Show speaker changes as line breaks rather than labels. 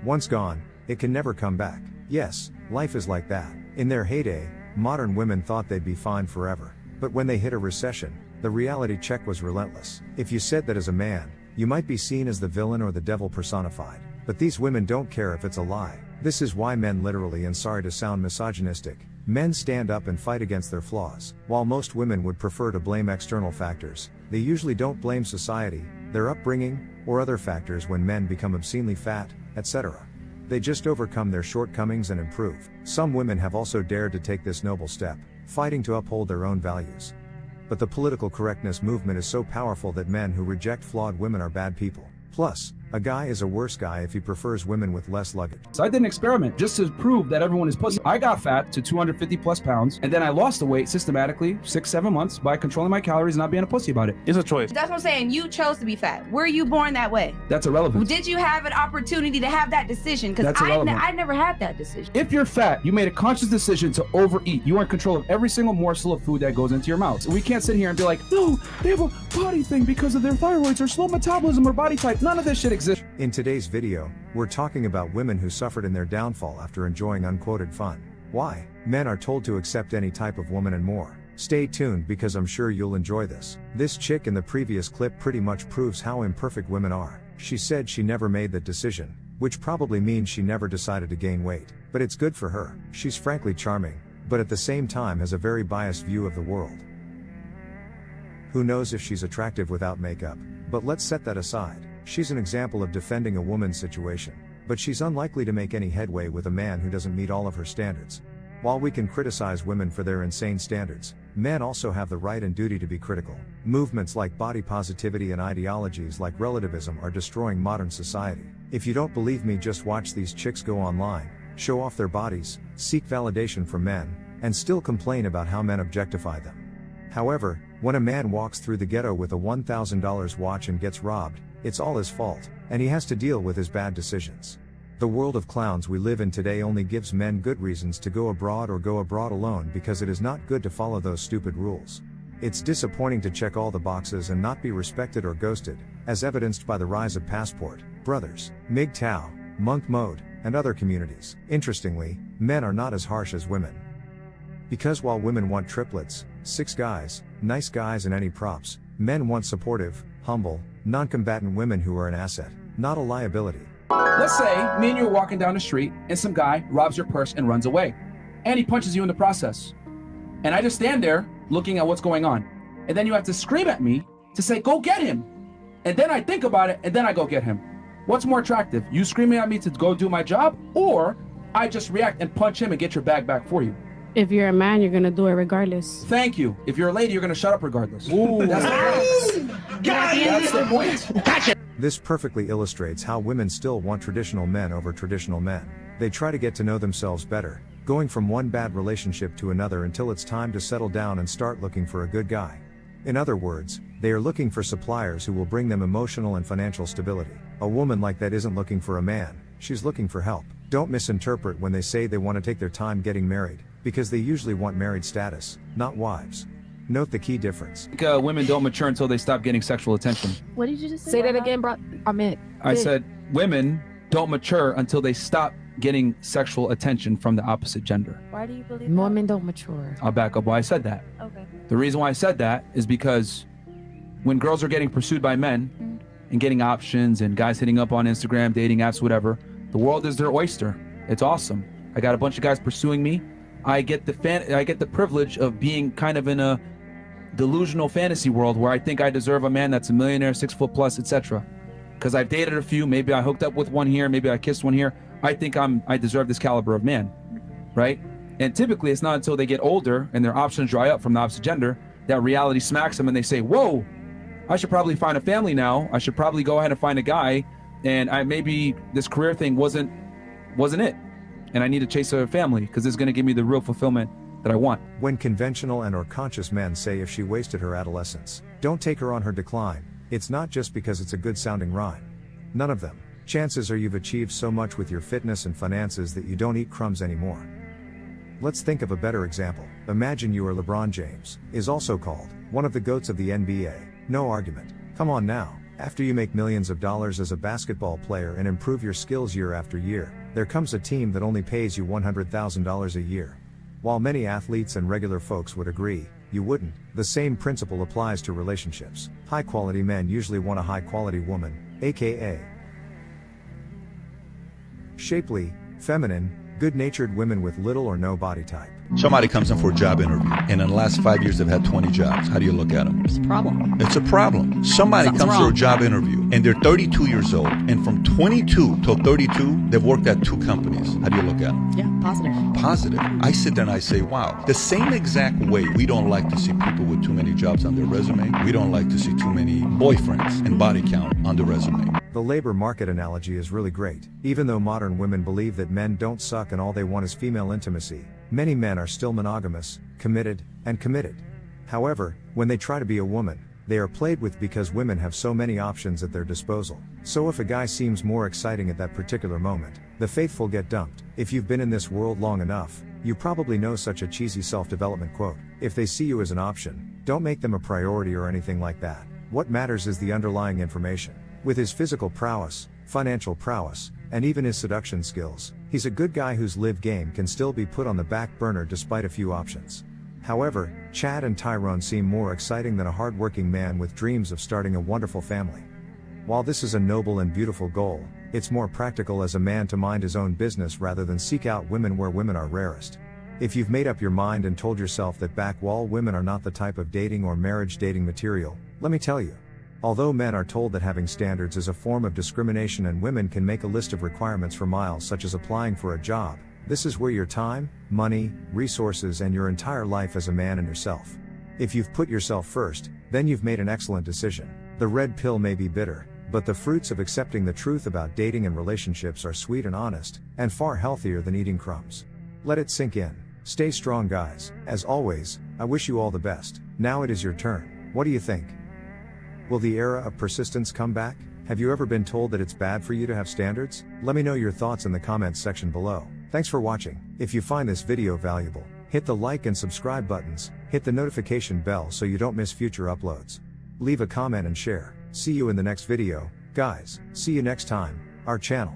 Once gone, it can never come back. Yes, life is like that. In their heyday, modern women thought they'd be fine forever. But when they hit a recession, the reality check was relentless. If you said that as a man, you might be seen as the villain or the devil personified. But these women don't care if it's a lie. This is why men literally, and sorry to sound misogynistic, men stand up and fight against their flaws. While most women would prefer to blame external factors, they usually don't blame society, their upbringing, or other factors when men become obscenely fat, etc. They just overcome their shortcomings and improve. Some women have also dared to take this noble step, fighting to uphold their own values. But the political correctness movement is so powerful that men who reject flawed women are bad people. Plus, a guy is a worse guy if he prefers women with less luggage.
So I did an experiment just to prove that everyone is pussy. I got fat to 250 plus pounds, and then I lost the weight systematically 6-7 months by controlling my calories and not being a pussy about it.
It's a choice.
That's what I'm saying. You chose to be fat. Were you born that way?
That's irrelevant.
Did you have an opportunity to have that decision? Because I never had that decision.
If you're fat, you made a conscious decision to overeat. You are in control of every single morsel of food that goes into your mouth. So we can't sit here and be like, no, they have a body thing because of their thyroids or slow metabolism or body type. None of this shit exists.
In today's video, we're talking about women who suffered in their downfall after enjoying unquoted fun. Why men are told to accept any type of woman and more. Stay tuned because I'm sure you'll enjoy this. This chick in the previous clip pretty much proves how imperfect women are. She said she never made that decision, which probably means she never decided to gain weight. But it's good for her. She's frankly charming, but at the same time has a very biased view of the world. Who knows if she's attractive without makeup, but let's set that aside. She's an example of defending a woman's situation, but she's unlikely to make any headway with a man who doesn't meet all of her standards. While we can criticize women for their insane standards, men also have the right and duty to be critical. Movements like body positivity and ideologies like relativism are destroying modern society. If you don't believe me, just watch these chicks go online, show off their bodies, seek validation from men, and still complain about how men objectify them. However, when a man walks through the ghetto with a $1,000 watch and gets robbed, it's all his fault, and he has to deal with his bad decisions. The world of clowns we live in today only gives men good reasons to go abroad or go abroad alone because it is not good to follow those stupid rules. It's disappointing to check all the boxes and not be respected or ghosted, as evidenced by the rise of Passport, Brothers, mgtow, Monk Mode, and other communities. Interestingly, men are not as harsh as women. Because while women want triplets, 6 guys, nice guys and any props, men want supportive, humble, non-combatant women who are an asset, not a liability.
Let's say me and you are walking down the street and some guy robs your purse and runs away. And he punches you in the process. And I just stand there looking at what's going on. And then you have to scream at me to say, go get him. And then I think about it and then I go get him. What's more attractive? You screaming at me to go do my job, or I just react and punch him and get your bag back for you?
If you're a man, you're gonna do it regardless.
Thank you. If you're a lady, you're gonna shut up regardless.
Ooh.
That's the point. That's the point.
Gotcha.
This perfectly illustrates how women still want traditional men over traditional men. They try to get to know themselves better, going from one bad relationship to another until it's time to settle down and start looking for a good guy. In other words, they are looking for suppliers who will bring them emotional and financial stability. A woman like that isn't looking for a man, she's looking for help. Don't misinterpret when they say they want to take their time getting married, because they usually want married status, not wives. Note the key difference.
Women don't mature until they stop getting sexual attention.
What did you just say?
Say that again, bro.
I said women don't mature until they stop getting sexual attention from the opposite gender.
Why do you believe
Women don't mature.
I'll back up why I said that.
Okay.
The reason why I said that is because when girls are getting pursued by men and getting options and guys hitting up on Instagram, dating apps, whatever, the world is their oyster. It's awesome. I got a bunch of guys pursuing me. I get the privilege of being kind of in a delusional fantasy world where I think I deserve a man that's a millionaire, 6 foot plus, etc. Because I've dated a few, maybe I hooked up with one here, maybe I kissed one here. I think I deserve this caliber of man, right? And typically it's not until they get older and their options dry up from the opposite gender that reality smacks them and they say, whoa, I should probably find a family now. I should probably go ahead and find a guy, and maybe this career thing wasn't it. And I need to chase a family because it's going to give me the real fulfillment that I want.
When conventional and or conscious men say if she wasted her adolescence, don't take her on her decline, it's not just because it's a good sounding rhyme. None of them. Chances are you've achieved so much with your fitness and finances that you don't eat crumbs anymore. Let's think of a better example. Imagine you are LeBron James, is also called one of the GOATs of the NBA. No argument. Come on now. After you make millions of dollars as a basketball player and improve your skills year after year, there comes a team that only pays you $100,000 a year. While many athletes and regular folks would agree, you wouldn't. The same principle applies to relationships. High-quality men usually want a high-quality woman, aka shapely, feminine, good-natured women with little or no body type.
Somebody comes in for a job interview, and in the last 5 years they've had 20 jobs. How do you look at them?
It's a problem.
It's a problem. Somebody
Something's
comes
wrong.
for a job interview, and they're 32 years old, and from 22 till 32, they've worked at 2 companies. How do you look at them?
Yeah, positive.
Positive. I sit there and I say, wow. The same exact way we don't like to see people with too many jobs on their resume, we don't like to see too many boyfriends and body count on the resume.
The labor market analogy is really great. Even though modern women believe that men don't suck and all they want is female intimacy, many men are still monogamous, committed. However, when they try to be a woman, they are played with because women have so many options at their disposal. So if a guy seems more exciting at that particular moment, the faithful get dumped. If you've been in this world long enough, you probably know such a cheesy self-development quote. If they see you as an option, don't make them a priority or anything like that. What matters is the underlying information. With his physical prowess, financial prowess, and even his seduction skills, he's a good guy whose live game can still be put on the back burner despite a few options. However, Chad and Tyrone seem more exciting than a hard-working man with dreams of starting a wonderful family. While this is a noble and beautiful goal, it's more practical as a man to mind his own business rather than seek out women where women are rarest. If you've made up your mind and told yourself that backwall women are not the type of dating or marriage dating material, let me tell you. Although men are told that having standards is a form of discrimination and women can make a list of requirements for miles such as applying for a job, this is where your time, money, resources and your entire life as a man and yourself. If you've put yourself first, then you've made an excellent decision. The red pill may be bitter, but the fruits of accepting the truth about dating and relationships are sweet and honest, and far healthier than eating crumbs. Let it sink in. Stay strong, guys. As always, I wish you all the best. Now it is your turn. What do you think? Will the era of persistence come back? Have you ever been told that it's bad for you to have standards? Let me know your thoughts in the comments section below. Thanks for watching. If you find this video valuable, hit the like and subscribe buttons, hit the notification bell so you don't miss future uploads. Leave a comment and share. See you in the next video, guys. See you next time, our channel.